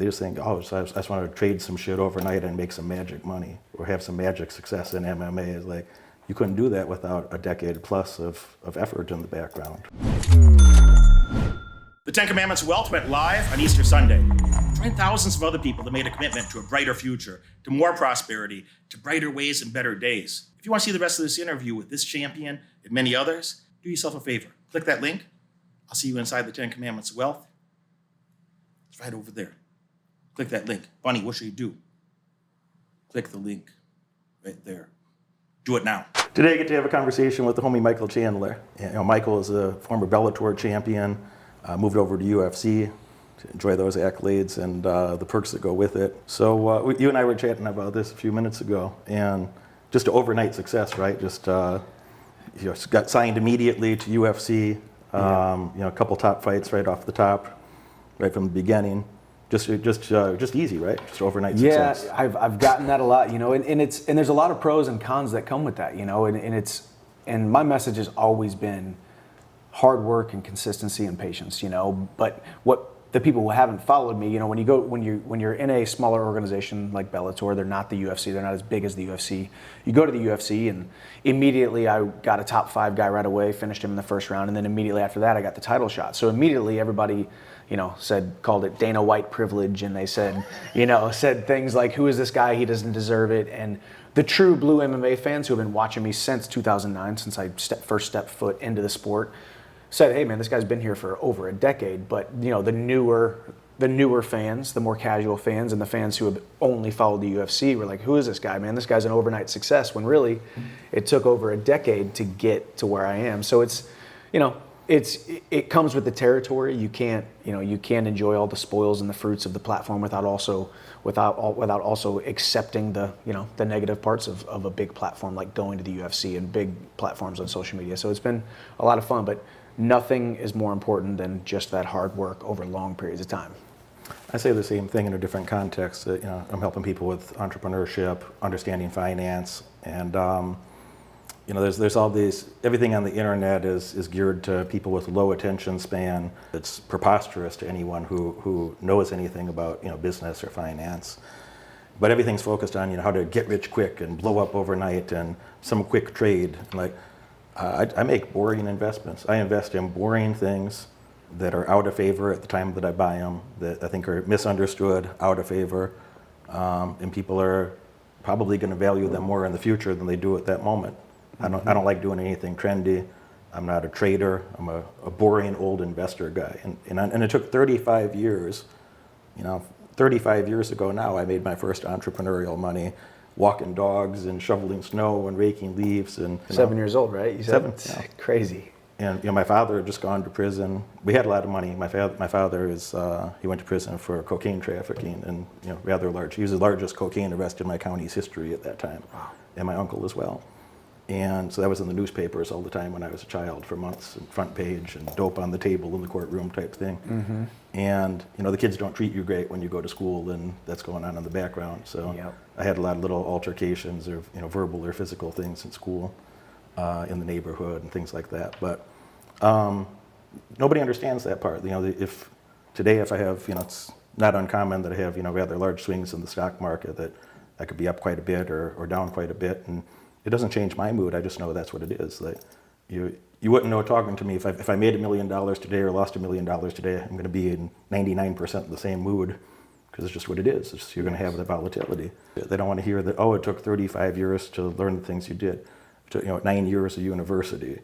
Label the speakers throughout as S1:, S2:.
S1: They just think, oh, so I just want to trade some shit overnight and make some magic money or have some magic success in MMA. It's like, you couldn't do that without a decade plus of effort in the background.
S2: The 10 Commandments of Wealth went live on Easter Sunday. Join thousands of other people that made a commitment to a brighter future, to more prosperity, to brighter ways and better days. If you want to see the rest of this interview with this champion and many others, do yourself a favor. Click that link. I'll see you inside the 10 Commandments of Wealth. It's right over there. Click that link. Bunny, what should you do? Click the link right there. Do it now.
S1: Today I get to have a conversation with the homie Michael Chandler. Michael is a former Bellator champion, moved over to UFC to enjoy those accolades and the perks that go with it. So you and I were chatting about this a few minutes ago, and just an overnight success, right? Just got signed immediately to UFC. A couple top fights right off the top, right from the beginning. Just easy, right? Just overnight success.
S3: Yeah, I've gotten that a lot, and there's a lot of pros and cons that come with that, and my message has always been hard work and consistency and patience, But what the people who haven't followed me, when you're in a smaller organization like Bellator, they're not the UFC, they're not as big as the UFC. You go to the UFC and immediately I got a top 5 guy right away, finished him in the first round, and then immediately after that I got the title shot. So immediately everybody, called it Dana White privilege, and they said things like, who is this guy? He doesn't deserve it. And the true blue MMA fans who have been watching me since 2009, since I first stepped foot into the sport, said, hey man, this guy's been here for over a decade. But the newer fans, the more casual fans, and the fans who have only followed the UFC were like, who is this guy, man? This guy's an overnight success, when really it took over a decade to get to where I am. So it comes with the territory. You can't enjoy all the spoils and the fruits of the platform without also accepting the negative parts of a big platform like going to the UFC and big platforms on social media. So it's been a lot of fun, but nothing is more important than just that hard work over long periods of time.
S1: I say the same thing in a different context. I'm helping people with entrepreneurship, understanding finance, and there's all these, everything on the internet is geared to people with low attention span. It's preposterous to anyone who knows anything about business or finance. But everything's focused on how to get rich quick and blow up overnight and some quick trade. I make boring investments. I invest in boring things that are out of favor at the time that I buy them, that I think are misunderstood, out of favor, and people are probably going to value them more in the future than they do at that moment. I don't like doing anything trendy. I'm not a trader. I'm a boring old investor guy. And it took 35 years. 35 years ago now, I made my first entrepreneurial money, walking dogs and shoveling snow and raking leaves. And
S3: 7 years old, right? You said
S1: 7. Yeah.
S3: Crazy.
S1: And my father had just gone to prison. We had a lot of money. My father he went to prison for cocaine trafficking and rather large. He was the largest cocaine arrest in my county's history at that time, wow. And my uncle as well. And so that was in the newspapers all the time when I was a child for months, and front page and dope on the table in the courtroom type thing. Mm-hmm. And the kids don't treat you great when you go to school, and that's going on in the background. So yep. I had a lot of little altercations or verbal or physical things in school, in the neighborhood and things like that. But nobody understands that part. If I have, it's not uncommon that I have rather large swings in the stock market, that I could be up quite a bit or down quite a bit, and it doesn't change my mood. I just know that's what it is. Like you wouldn't know talking to me if I made $1 million today or lost $1 million today. I'm going to be in 99% of the same mood, because it's just what it is. You're going to have the volatility. They don't want to hear that. Oh, it took 35 years to learn the things you did. It took 9 years of university,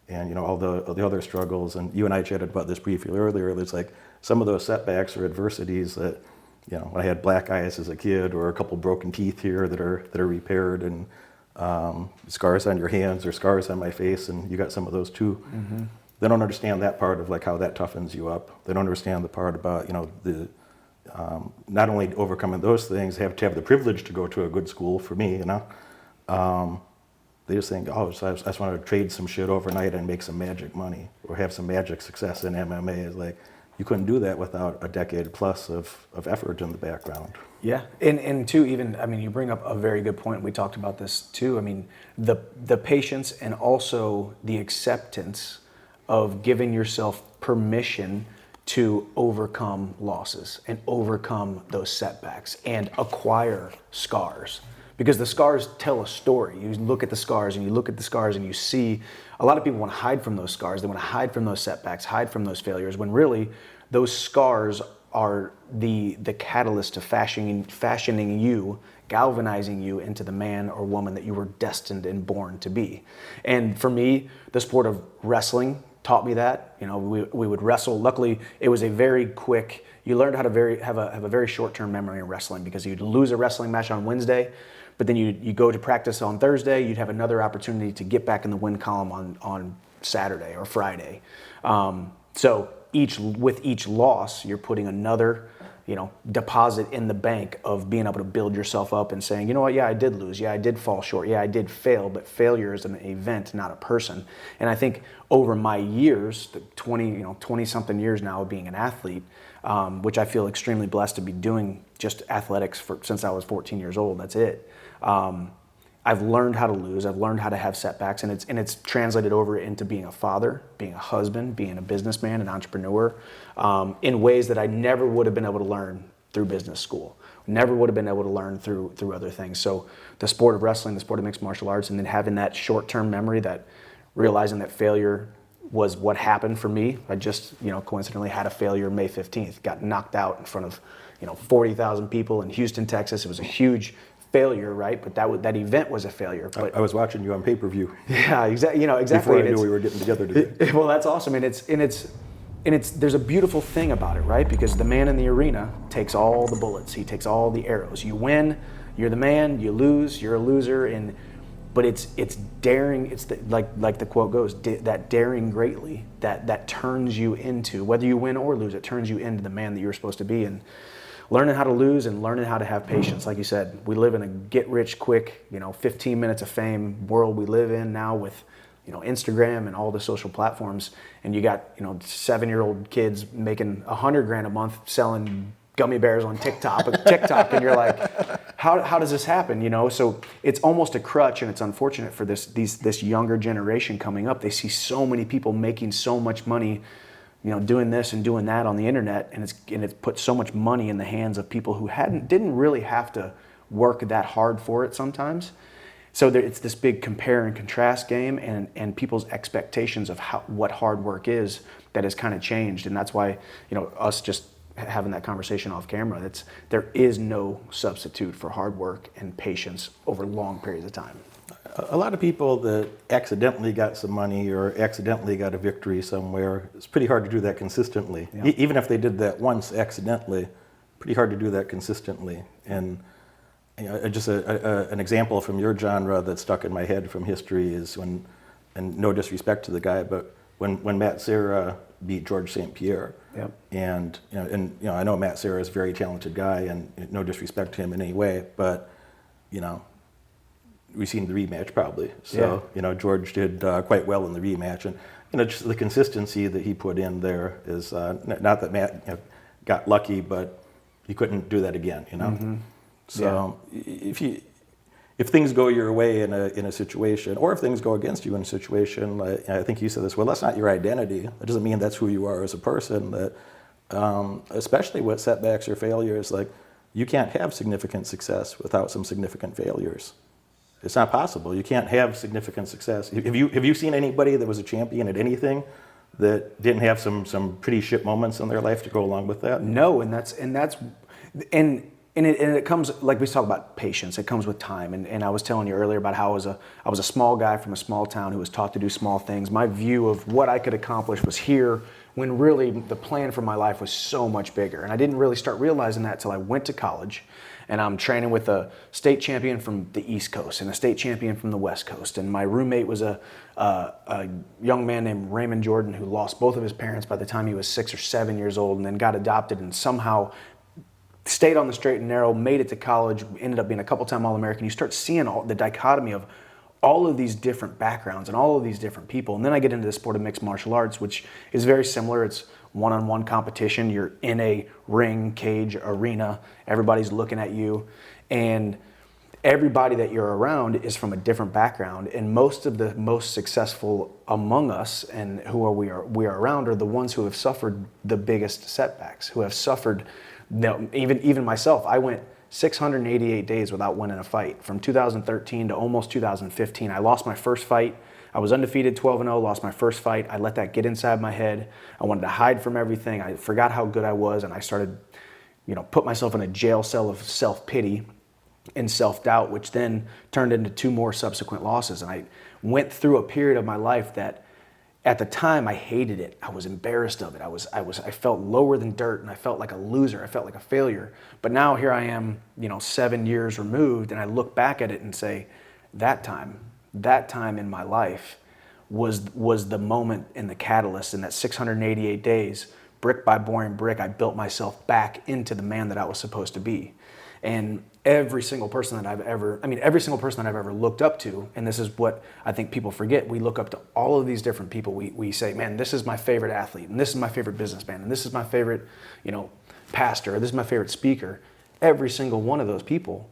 S1: and all the other struggles. And you and I chatted about this briefly earlier. It's like some of those setbacks or adversities that when I had black eyes as a kid, or a couple broken teeth here that are repaired, and scars on your hands or scars on my face, and you got some of those too. Mm-hmm. They don't understand that part of how that toughens you up. They don't understand the part about the not only overcoming those things, have to have the privilege to go to a good school. For me, they just think, oh, so I just want to trade some shit overnight and make some magic money or have some magic success in MMA. It's like, you couldn't do that without a decade plus of effort in the background.
S3: Yeah, and too, you bring up a very good point. We talked about this too. The patience and also the acceptance of giving yourself permission to overcome losses and overcome those setbacks and acquire scars. Because the scars tell a story. You look at the scars and you look at the scars and you see a lot of people want to hide from those scars. They want to hide from those setbacks, hide from those failures, when really those scars are the catalyst to fashioning you, galvanizing you into the man or woman that you were destined and born to be. And for me, the sport of wrestling taught me that. You know, we would wrestle. Luckily, it was a very quick, you learned how to have a very short-term memory in wrestling, because you'd lose a wrestling match on Wednesday, but then you go to practice on Thursday, you'd have another opportunity to get back in the win column on Saturday or Friday. So with each loss, you're putting another, deposit in the bank of being able to build yourself up and saying, you know what, yeah, I did lose. Yeah, I did fall short. Yeah, I did fail, but failure is an event, not a person. And I think over my years, the 20 something years now of being an athlete, which I feel extremely blessed to be doing just athletics since I was 14 years old. That's it. I've learned how to lose. I've learned how to have setbacks, and it's translated over into being a father, being a husband, being a businessman, an entrepreneur, in ways that I never would have been able to learn through business school. Never would have been able to learn through other things. So the sport of wrestling, the sport of mixed martial arts, and then having that short-term memory, that realizing that failure was what happened for me. I just, coincidentally had a failure May 15th, got knocked out in front of, 40,000 people in Houston, Texas. It was a huge failure, right? But that event was a failure. But
S1: I was watching you on pay-per-view.
S3: Yeah, exactly. Exactly.
S1: Before I knew we were getting together today.
S3: Well, that's awesome, and there's a beautiful thing about it, right? Because the man in the arena takes all the bullets. He takes all the arrows. You win, you're the man. You lose, you're a loser. But it's daring. It's like the quote goes, that daring greatly that turns you into, whether you win or lose, it turns you into the man that you're supposed to be. And learning how to lose and learning how to have patience. Like you said, we live in a get-rich-quick, 15 minutes of fame world we live in now with, Instagram and all the social platforms. And you got, 7-year-old kids making $100,000 a month selling gummy bears on TikTok, and you're like, how does this happen? So it's almost a crutch, and it's unfortunate for this younger generation coming up. They see so many people making so much money, doing this and doing that on the internet, and it's put so much money in the hands of people who didn't really have to work that hard for it sometimes. So it's this big compare and contrast game, and people's expectations of what hard work is that has kind of changed, and that's why us just having that conversation off camera. There is no substitute for hard work and patience over long periods of time.
S1: A lot of people that accidentally got some money or accidentally got a victory somewhere, it's pretty hard to do that consistently.
S3: Yeah.
S1: Even if they did that once accidentally, pretty hard to do that consistently. And just an example from your genre that stuck in my head from history is when, and no disrespect to the guy, but when Matt Serra beat George St. Pierre.
S3: Yep.
S1: And I know Matt Serra is a very talented guy, and no disrespect to him in any way, but we've seen the rematch probably. So,
S3: yeah.
S1: George did quite well in the rematch. And, just the consistency that he put in there is, not that Matt got lucky, but he couldn't do that again,
S3: Mm-hmm.
S1: So if things go your way in a situation, or if things go against you in a situation, I think you said this, well, that's not your identity. That doesn't mean that's who you are as a person. That, especially with setbacks or failures, like, you can't have significant success without some significant failures. It's not possible. You can't have significant success. Have you seen anybody that was a champion at anything that didn't have some pretty shit moments in their life to go along with that?
S3: No, and it comes, like we talk about patience, it comes with time. And I was telling you earlier about how I was a small guy from a small town who was taught to do small things. My view of what I could accomplish was here, when really the plan for my life was so much bigger. And I didn't really start realizing that till I went to college. And I'm training with a state champion from the East Coast and a state champion from the West Coast. And my roommate was a young man named Raymond Jordan, who lost both of his parents by the time he was 6 or 7 years old, and then got adopted and somehow stayed on the straight and narrow, made it to college, ended up being a couple-time All-American. You start seeing the dichotomy of all of these different backgrounds and all of these different people. And then I get into the sport of mixed martial arts, which is very similar. It's one-on-one competition. You're in a ring, cage, arena. Everybody's looking at you. And everybody that you're around is from a different background, and most of the most successful among us and we are around are the ones who have suffered the biggest setbacks, who have suffered. Even myself, I went 688 days without winning a fight from 2013 to almost 2015. I lost my first fight. I was undefeated 12-0, lost my first fight. I let that get inside my head. I wanted to hide from everything. I forgot how good I was, and I started, put myself in a jail cell of self-pity and self-doubt, which then turned into 2 more subsequent losses. And I went through a period of my life that at the time I hated it. I was embarrassed of it. I felt lower than dirt, and I felt like a loser. I felt like a failure. But now here I am, 7 years removed, and I look back at it and say, that time in my life was the moment and the catalyst. In that 688 days, brick by boring brick, I built myself back into the man that I was supposed to be. And every single person that I've ever looked up to, and this is what I think people forget, we look up to all of these different people. We say, man, this is my favorite athlete, and this is my favorite businessman, and this is my favorite, pastor, or this is my favorite speaker. Every single one of those people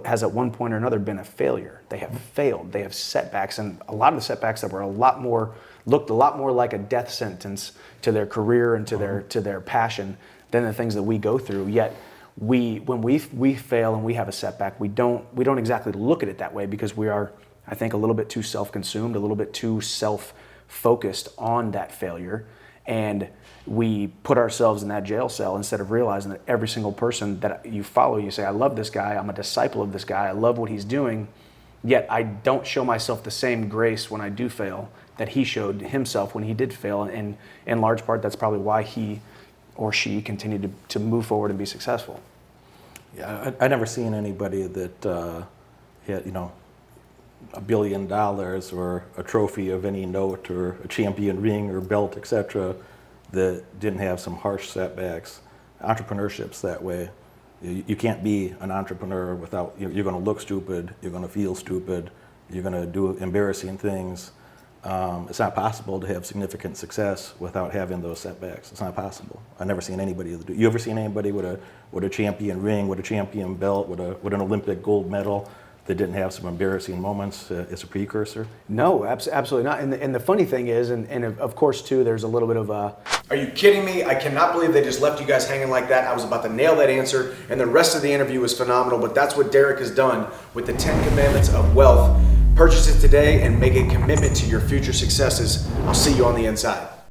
S3: has at one point or another been a failure. They have failed. They have setbacks, and a lot of the setbacks that were looked a lot more like a death sentence to their career and to their passion than the things that we go through. Yet when we fail and we have a setback, we don't exactly look at it that way, because we are, I think, a little bit too self-consumed, a little bit too self-focused on that failure, and we put ourselves in that jail cell instead of realizing that every single person that you follow, you say, I love this guy, I'm a disciple of this guy, I love what he's doing, yet I don't show myself the same grace when I do fail that he showed himself when he did fail, and in large part that's probably why he or she continued to move forward and be successful.
S1: Yeah, I never seen anybody that had, $1 billion or a trophy of any note or a champion ring or belt, etc., that didn't have some harsh setbacks. Entrepreneurship's that way. You can't be an entrepreneur without, you're going to look stupid, you're going to feel stupid, you're going to do embarrassing things. It's not possible to have significant success without having those setbacks. It's not possible. I've never seen anybody do. You ever seen anybody with a champion ring, with a champion belt, with an Olympic gold medal that didn't have some embarrassing moments as a precursor?
S3: No, absolutely not. And the funny thing is, and of course too, there's a little bit of a, are you kidding me? I cannot believe they just left you guys hanging like that. I was about to nail that answer, and the rest of the interview was phenomenal, but that's what Derek has done with the 10 Commandments of Wealth. Purchase it today and make a commitment to your future successes. I'll see you on the inside.